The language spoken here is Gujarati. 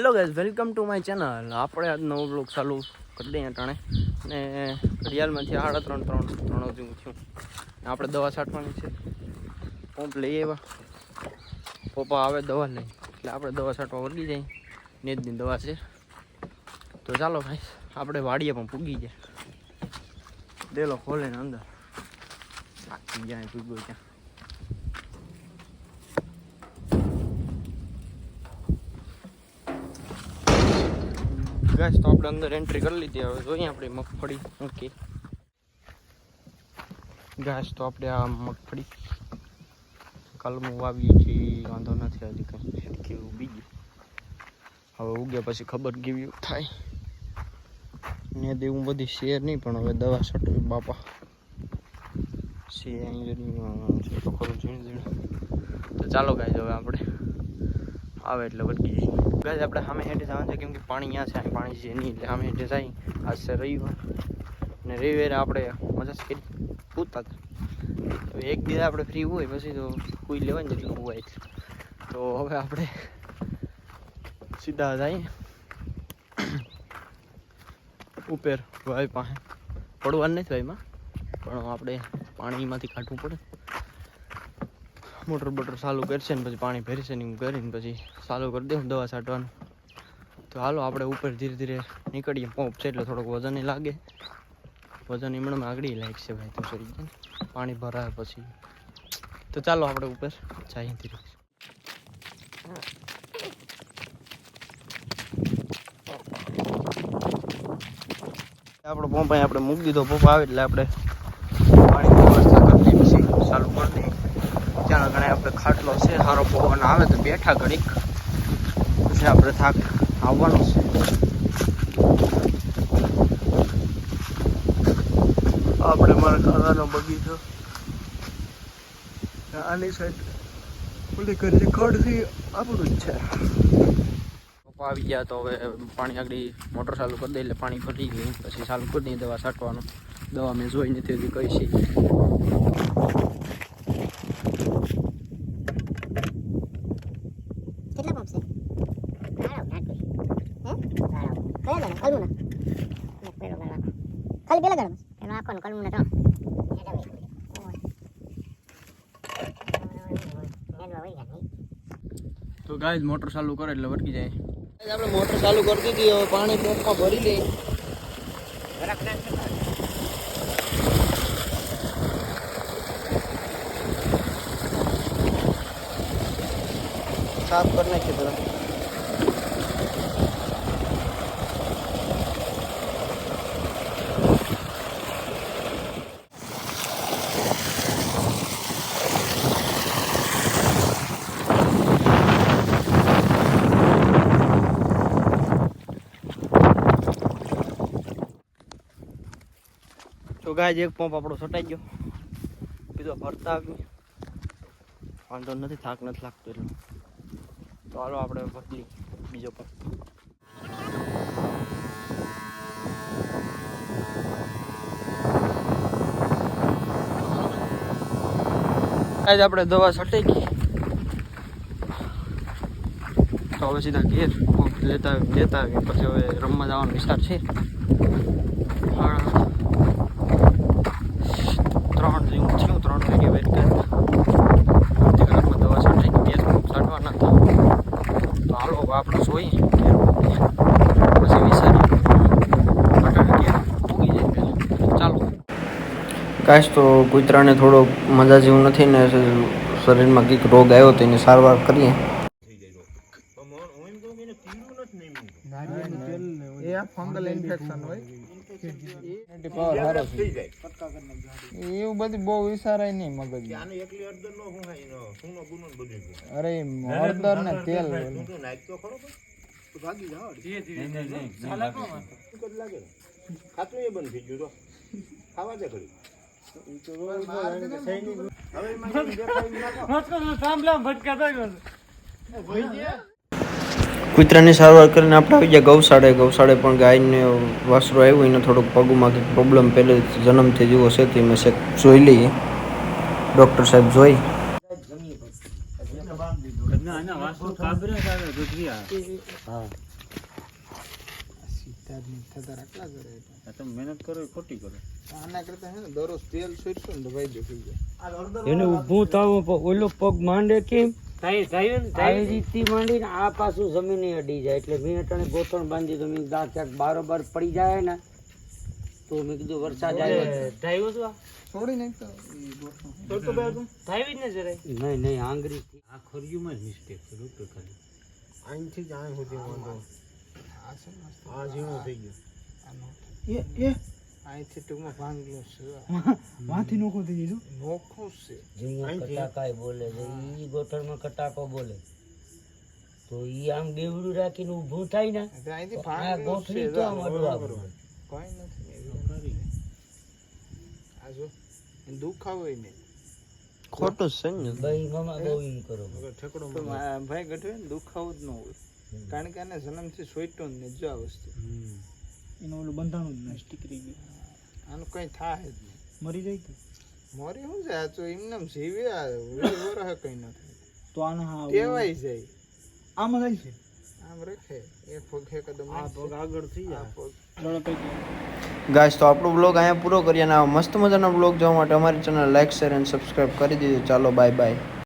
Hello guys, welcome to my channel. આપણે આજ નવો બ્લોગ ચાલુ કરી દઈએ ટાણે ને ઘડિયાળમાંથી 3:30 સુધી થયું. આપણે દવા છાંટવાની છે. પંપ લઈ આવ્યા, પપ્પા આવે દવા લઈ, એટલે આપણે દવા છાંટવા વળગી જઈએ. નેજની દવા છે તો ચાલો ભાઈ, આપણે વાડીએ પણ પૂગી જાય. દેલો ખોલે ને અંદર આખી જાય પૂગ્યો ત્યાં. ગાઈસ તો આપણે અંદર એન્ટ્રી કરી લીધી. હવે જોઈએ આપણે મગફળી મૂકી. ગાઈસ તો આપણે આ મગફળી કલમું વાવ્યું છે, વાંધો નથી. હજી કંઈ હેડકી ઉગી ગયું. હવે ઉગ્યા પછી ખબર કેવી થાય ને દેવું બધી શેર નહીં, પણ હવે દવા છટવી બાપા છે અહીં તો ખરું ઝીણ ઝીણ. તો ચાલો ગાઈસ, હવે આપણે આવે એટલે વળગી જઈએ. ગાઈસ આપણે સામે હેઠે જવાનું છે, કેમ કે પાણી અહીંયા છે, પાણી છે નહીં, એટલે સામે હેઠે જાય. આજ છે રવિવાર ને રવિવારે આપણે મજા કરી પૂછતા હતા. હવે એક દિવસ આપણે ફ્રી હોય પછી તો કોઈ લેવાય ને જેટલું હોય. તો હવે આપણે સીધા જઈએ ઉપર ભાઈ પાસે. પડવાનું નથી ભાઈમાં, પણ આપણે પાણીમાંથી કાઢવું પડે. મોટર બોટર ચાલુ કરશે ને પછી પાણી ભરશે ને કરીને પછી ચાલુ કરી દઉં દવા છાંટવાનું. તો હાલો આપણે ઉપર ધીરે ધીરે નીકળીએ. પંપ છે એટલે થોડોક વજન લાગે. વજન એમણે આગળ લાગશે ભાઈ, તો સરી જાય ને પાણી ભરાય પછી. તો ચાલો આપણે ઉપર જઈએ ધીરે. આપણો પંપ અહીં આપણે મૂકી દીધો. પંપ આવે એટલે આપણે પાણી વ્યવસ્થા કરી દઈએ પછી ચાલુ કરી દઈએ. ત્યાં ઘણા આપણે ખાટલો છે, સારો પવન આવે તો બેઠા ઘડીક, પછી આપણે થાક આવવાનો છે. આપણે મારા ખાવાનો બગીચો આની સાઈડ ઓલી ઘરની ખડથી આપણું જ છે. પપ્પા આવી ગયા તો હવે પાણી આગળ મોટર ચાલુ કરી દે એટલે પાણી ભરી ગયું. પછી ચાલુ કરી દઈએ દવા છાંટવાનું. દવા મેં જોઈ નથી હજી કઈ છે. ખાલી પેલા ગરમ એનો આખો ને કલમ ને તો તો ગાઈસ મોટર ચાલુ કરે એટલે વટકી જાય. આપણે મોટર ચાલુ કરી દીધી. હવે પાણી પંપમાં ભરી લઈએ. સાફ કરી નાખીએ પેલા. તો ગાય એક પંપ આપણો છટાઈ ગયો, બીજો ભરતા આવ્યું. વાંધો નથી, થાક નથી લાગતો એટલો. તો હાલો આપણે ભરી બીજો પંપ. આજ આપણે દવા છટાઈ ગઈ. તો હવે સીધા ઘેર પંપ લેતા આવીએ. પછી હવે રમવા જવાનો વિચાર છે. 3 વાગે વેટ કરતા કલાકમાં દવા છાંટી 2 પંપ છાંટવાના હતા. તો હાલો આપણે જોઈએ પછી વિચારીએ. ઉગી જાય પહેલાં. ચાલો કાશ તો કૂતરાને થોડો મજા જેવું નથી ને શરીરમાં કંઈક રોગ આવ્યો તો એની સારવાર કરીએ. ફંગલ ઇન્ફેક્શન હોય એવું બધું બહુ વિચારાય નહીં મગજ. અરે હળદર ને તેલ કૂતરાની સારવાર કરીને આપણે આવી ગયા ગૌશાળે પણ ગાયને વાસરો આવ્યો એને થોડુંક પગમાં કંઈક પ્રોબ્લેમ પહેલે જન્મથી જેવો છે તે મેં જોઈ લઈએ. ડૉક્ટર સાહેબ જોઈ નહીં થતા રાખલા કરે તમે મહેનત કરો ખોટી કરો આના કરતા હે ને દરરોજ તેલ છોડશું ને તો ભાઈ જો થઈ જાય એને ઊભું થવું ઓલો પગ માંડે કેમ આવી રીતથી માંડીને આ પાછું જમીને અડી જાય એટલે મેં અટાણે ગોઠણ બાંધી તો મેં દા ક્યાંક બારોબાર પડી જાય ને તો મેં કીધું વરસાદ આવ્યો છોડી નાખતો નહીં આંગળી આ ખોરિયુંમાં જ મિસ્ટેક છે ડોક્ટર ખાલી અહીંથી જ આય સુધી વાંધો આ ઝીણો થઈ ગયો અહીંથી ટૂંકમાં ભાંગલો છે વાંથી નોખો થઈ ગયો નોખું છે કટાકાય બોલે છે ઈ ગોઠણમાં કટાકો બોલે તો ઈ આમ બેવડું રાખીને ઊભું થાય ને એટલે અહીંથી આ ભાંગલો ગોઠણી છે તો આમ અડવા કોઈ નથી આ જો દુખાવો નહીં ખોટું જ છે ને ભાઈ મામા બહુ ઈમ કરો ઠેકડો ભાઈ ગઢવે ને દુખાવો જ ન હોય કારણ કે આને જન્મથી સોઈટો ને જો આ વસ્તુ એનું ઓલું બંધાણું જ નહીં સ્ટીકરી ગયું આનું કઈ થાય જ નહીં મરી જાય કે મોરી શું છે આ તો એમને જીવે આ વરહ કઈ ન થાય તો આના ટેવાઈ જાય આમાં જાય છે આમ રખે એક પગ હે કદમ આ પગ આગળ થઈ આ જાય પગ ગાઈસ તો આપણો બ્લોગ અહીંયા પૂરો કરીએ અને આ મસ્ત મજાનો બ્લોગ જોવા માટે અમારી ચેનલ લાઈક શેર અને સબસ્ક્રાઇબ કરી દીધું ચાલો બાય બાય